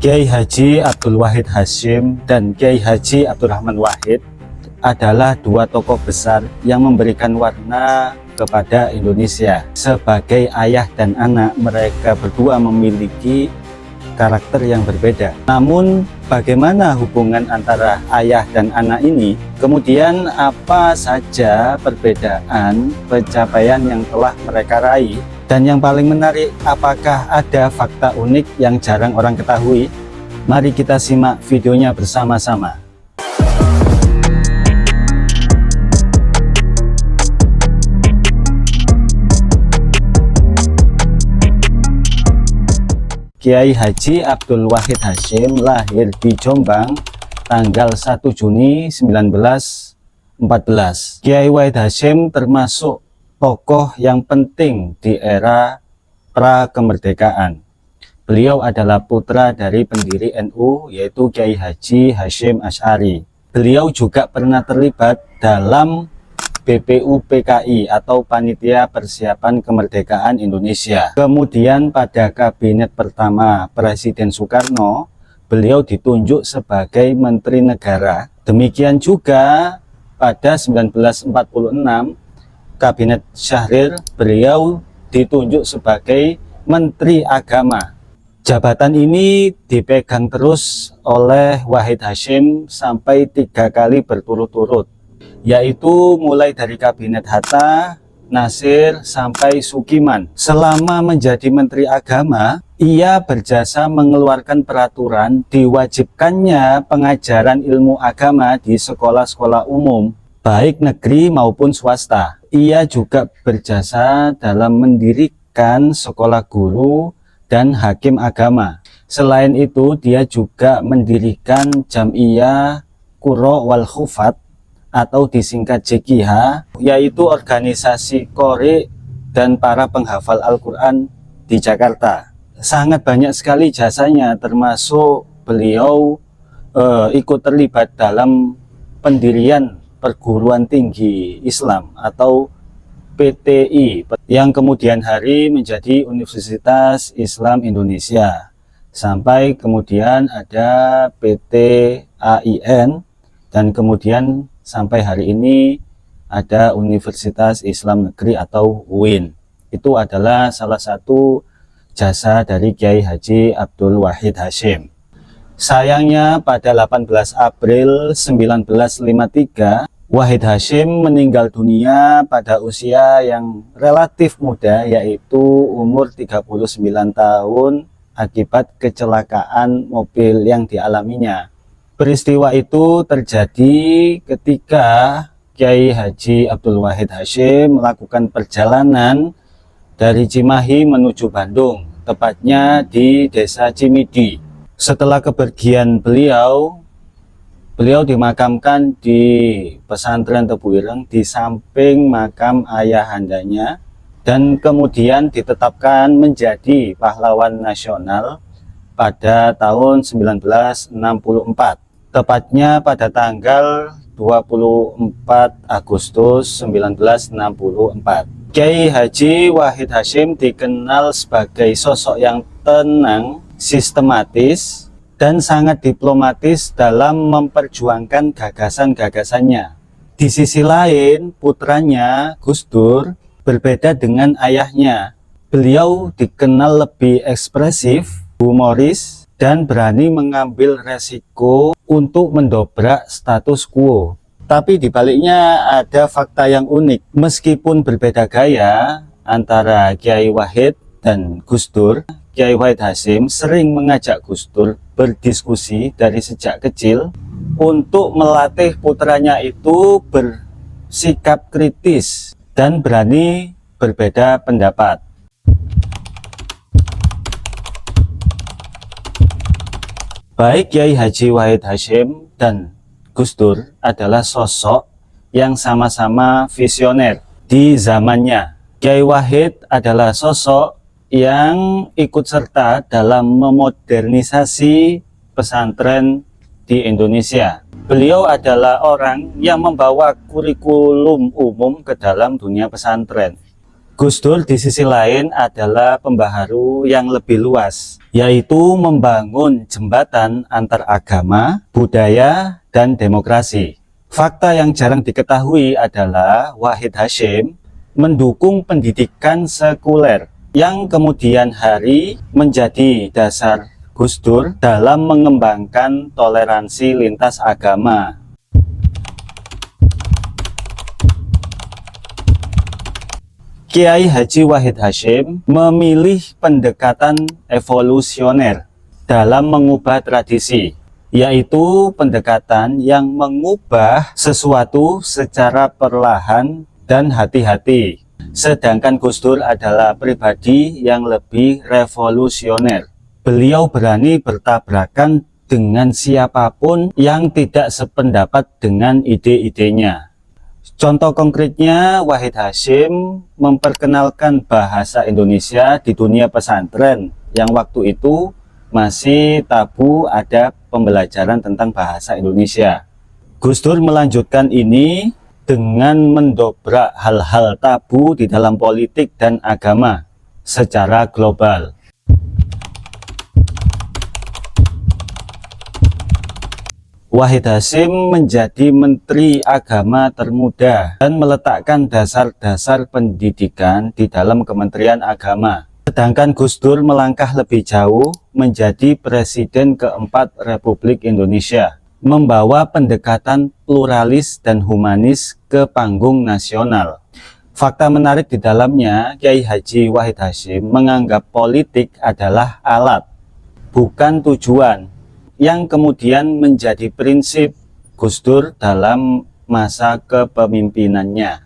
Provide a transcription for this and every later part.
Kiai Haji Abdul Wahid Hasyim dan Kiai Haji Abdurrahman Wahid adalah dua tokoh besar yang memberikan warna kepada Indonesia. Sebagai ayah dan anak, mereka berdua memiliki karakter yang berbeda. Namun bagaimana hubungan antara ayah dan anak ini? Kemudian apa saja perbedaan pencapaian yang telah mereka raih? Dan yang paling menarik, apakah ada fakta unik yang jarang orang ketahui? Mari kita simak videonya bersama-sama. Kiai Haji Abdul Wahid Hasyim lahir di Jombang tanggal 1 Juni 1914. Kiai Wahid Hasyim termasuk tokoh yang penting di era pra-kemerdekaan. Beliau adalah putra dari pendiri NU, yaitu Kiai Haji Hasyim Asy'ari. Beliau juga pernah terlibat dalam BPUPKI atau Panitia Persiapan Kemerdekaan Indonesia. Kemudian pada kabinet pertama Presiden Soekarno, beliau ditunjuk sebagai Menteri Negara. Demikian juga pada 1946, Kabinet Syahrir, beliau ditunjuk sebagai Menteri Agama. Jabatan ini dipegang terus oleh Wahid Hasyim sampai 3 kali berturut-turut, yaitu mulai dari Kabinet Hatta, Nasir, sampai Sukiman. Selama menjadi Menteri Agama, ia berjasa mengeluarkan peraturan diwajibkannya pengajaran ilmu agama di sekolah-sekolah umum, baik negeri maupun swasta. Ia juga berjasa dalam mendirikan sekolah guru dan hakim agama. Selain itu, dia juga mendirikan Jam'iyah Qurra wal Hufat atau disingkat JQH, yaitu organisasi qori dan para penghafal Al-Quran di Jakarta. Sangat banyak sekali jasanya, termasuk beliau ikut terlibat dalam pendirian Perguruan Tinggi Islam atau PTI yang kemudian hari menjadi Universitas Islam Indonesia, sampai kemudian ada PTAIN, dan kemudian sampai hari ini ada Universitas Islam Negeri atau UIN. Itu adalah salah satu jasa dari Kiai Haji Abdul Wahid Hasyim. Sayangnya pada 18 April 1953, Wahid Hasyim meninggal dunia pada usia yang relatif muda, yaitu umur 39 tahun akibat kecelakaan mobil yang dialaminya. Peristiwa itu terjadi ketika Kiai Haji Abdul Wahid Hasyim melakukan perjalanan dari Cimahi menuju Bandung, tepatnya di Desa Cimidi. Setelah kepergian beliau dimakamkan di pesantren Tebu Ireng di samping makam ayahandanya, dan kemudian ditetapkan menjadi pahlawan nasional pada tahun 1964, tepatnya pada tanggal 24 Agustus 1964. Kiai Haji Wahid Hasyim dikenal sebagai sosok yang tenang, sistematis, dan sangat diplomatis dalam memperjuangkan gagasan-gagasannya. Di sisi lain, putranya Gus Dur berbeda dengan ayahnya. Beliau dikenal lebih ekspresif, humoris, dan berani mengambil resiko untuk mendobrak status quo. Tapi dibaliknya ada fakta yang unik. Meskipun berbeda gaya antara Kiai Wahid dan Gus Dur, Kiai Wahid Hasyim sering mengajak Gus Dur berdiskusi dari sejak kecil untuk melatih putranya itu bersikap kritis dan berani berbeda pendapat. Baik Kiai Haji Wahid Hasyim dan Gus Dur adalah sosok yang sama-sama visioner di zamannya. Kiai Wahid adalah sosok yang ikut serta dalam memodernisasi pesantren di Indonesia. Beliau adalah orang yang membawa kurikulum umum ke dalam dunia pesantren. Gus Dur di sisi lain adalah pembaharu yang lebih luas, yaitu membangun jembatan antar agama, budaya, dan demokrasi. Fakta yang jarang diketahui adalah Wahid Hasyim mendukung pendidikan sekuler, yang kemudian hari menjadi dasar Gus Dur dalam mengembangkan toleransi lintas agama. Kiai Haji Wahid Hasyim memilih pendekatan evolusioner dalam mengubah tradisi, yaitu pendekatan yang mengubah sesuatu secara perlahan dan hati-hati. Sedangkan Gus Dur adalah pribadi yang lebih revolusioner. Beliau berani bertabrakan dengan siapapun yang tidak sependapat dengan ide-idenya. Contoh konkretnya, Wahid Hasyim memperkenalkan bahasa Indonesia di dunia pesantren yang waktu itu masih tabu ada pembelajaran tentang bahasa Indonesia. Gus Dur melanjutkan ini dengan mendobrak hal-hal tabu di dalam politik dan agama secara global. Wahid Hasyim menjadi Menteri Agama termuda dan meletakkan dasar-dasar pendidikan di dalam Kementerian Agama. Sedangkan Gus Dur melangkah lebih jauh menjadi Presiden keempat Republik Indonesia, membawa pendekatan pluralis dan humanis ke panggung nasional. Fakta menarik di dalamnya, Kiai Haji Wahid Hasyim menganggap politik adalah alat, bukan tujuan, yang kemudian menjadi prinsip Gus Dur dalam masa kepemimpinannya.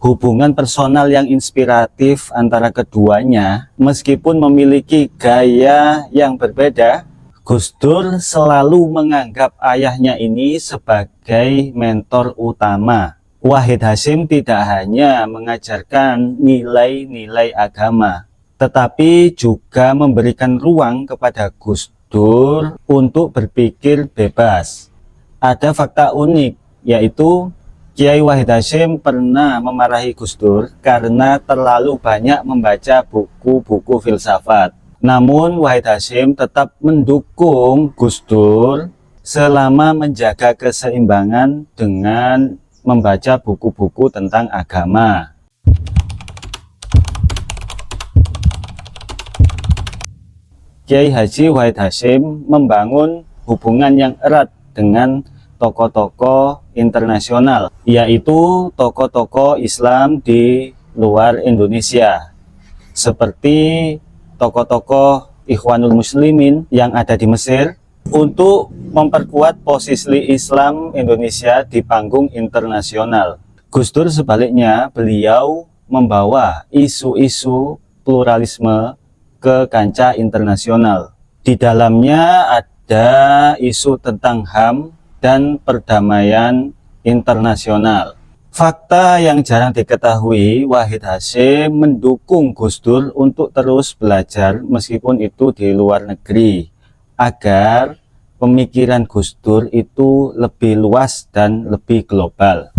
Hubungan personal yang inspiratif antara keduanya, meskipun memiliki gaya yang berbeda, Gus Dur selalu menganggap ayahnya ini sebagai mentor utama. Wahid Hasyim tidak hanya mengajarkan nilai-nilai agama, tetapi juga memberikan ruang kepada Gus Dur untuk berpikir bebas. Ada fakta unik, yaitu Kiai Wahid Hasyim pernah memarahi Gus Dur karena terlalu banyak membaca buku-buku filsafat. Namun Wahid Hasyim tetap mendukung Gus Dur selama menjaga keseimbangan dengan membaca buku-buku tentang agama. Kiai Haji Wahid Hasyim membangun hubungan yang erat dengan tokoh-tokoh internasional, yaitu tokoh-tokoh Islam di luar Indonesia, seperti tokoh-tokoh Ikhwanul Muslimin yang ada di Mesir, untuk memperkuat posisi Islam Indonesia di panggung internasional. Gus Dur sebaliknya, beliau membawa isu-isu pluralisme ke kancah internasional. Di dalamnya ada isu tentang HAM dan perdamaian internasional. Fakta yang jarang diketahui, Wahid Hasyim mendukung Gus Dur untuk terus belajar meskipun itu di luar negeri, agar pemikiran Gus Dur itu lebih luas dan lebih global.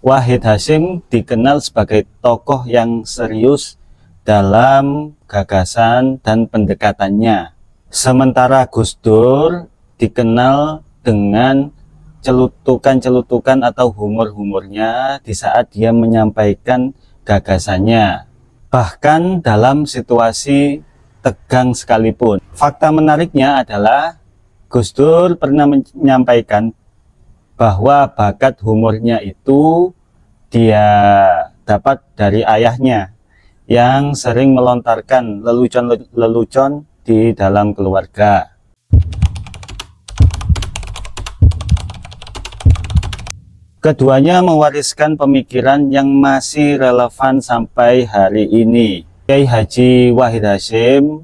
Wahid Hasyim dikenal sebagai tokoh yang serius dalam gagasan dan pendekatannya. Sementara Gus Dur dikenal dengan celutukan-celutukan atau humor-humornya di saat dia menyampaikan gagasannya, bahkan dalam situasi tegang sekalipun. Fakta menariknya adalah Gus Dur pernah menyampaikan bahwa bakat humornya itu dia dapat dari ayahnya yang sering melontarkan lelucon-lelucon di dalam keluarga. Keduanya mewariskan pemikiran yang masih relevan sampai hari ini. Kiai Haji Wahid Hasyim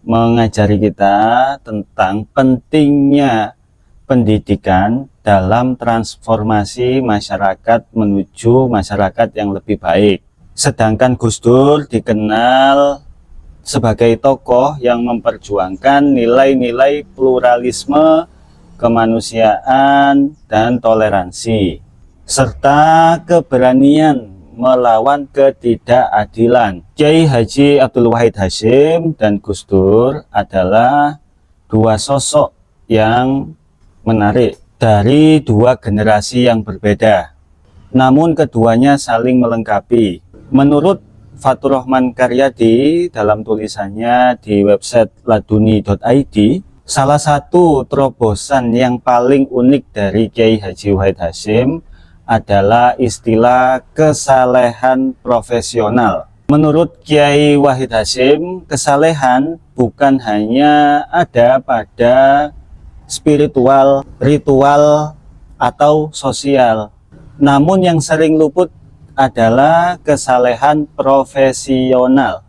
mengajari kita tentang pentingnya pendidikan dalam transformasi masyarakat menuju masyarakat yang lebih baik. Sedangkan Gus Dur dikenal sebagai tokoh yang memperjuangkan nilai-nilai pluralisme, kemanusiaan, dan toleransi, serta keberanian melawan ketidakadilan. Kiai Haji Abdul Wahid Hasyim dan Gus Dur adalah dua sosok yang menarik dari dua generasi yang berbeda, namun keduanya saling melengkapi. Menurut Fatur Rahman Karyadi dalam tulisannya di website laduni.id, salah satu terobosan yang paling unik dari Kiai Haji Wahid Hasyim adalah istilah kesalehan profesional. Menurut Kiai Wahid Hasyim, kesalehan bukan hanya ada pada spiritual, ritual, atau sosial, namun yang sering luput adalah kesalehan profesional.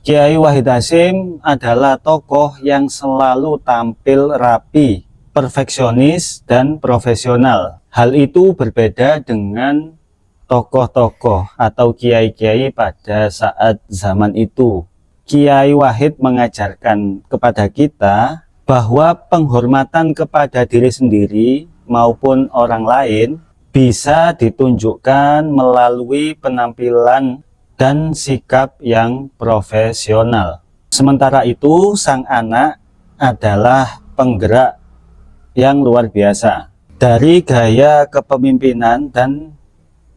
Kiai Wahid Hasyim adalah tokoh yang selalu tampil rapi, perfeksionis, dan profesional. Hal itu berbeda dengan tokoh-tokoh atau kiai-kiai pada saat zaman itu. Kiai Wahid mengajarkan kepada kita bahwa penghormatan kepada diri sendiri maupun orang lain bisa ditunjukkan melalui penampilan dan sikap yang profesional. Sementara itu, sang anak adalah penggerak yang luar biasa. Dari gaya kepemimpinan dan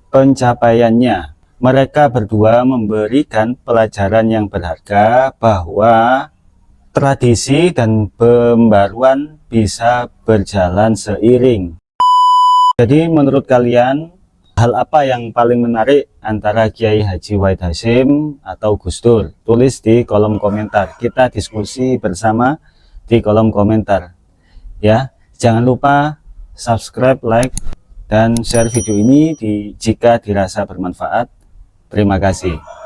pencapaiannya, mereka berdua memberikan pelajaran yang berharga bahwa tradisi dan pembaruan bisa berjalan seiring. Jadi menurut kalian, hal apa yang paling menarik antara Kiai Haji Wahid Hasyim atau Gus Dur? Tulis di kolom komentar. Kita diskusi bersama di kolom komentar. Ya, jangan lupa subscribe, like, dan share video ini jika dirasa bermanfaat. Terima kasih.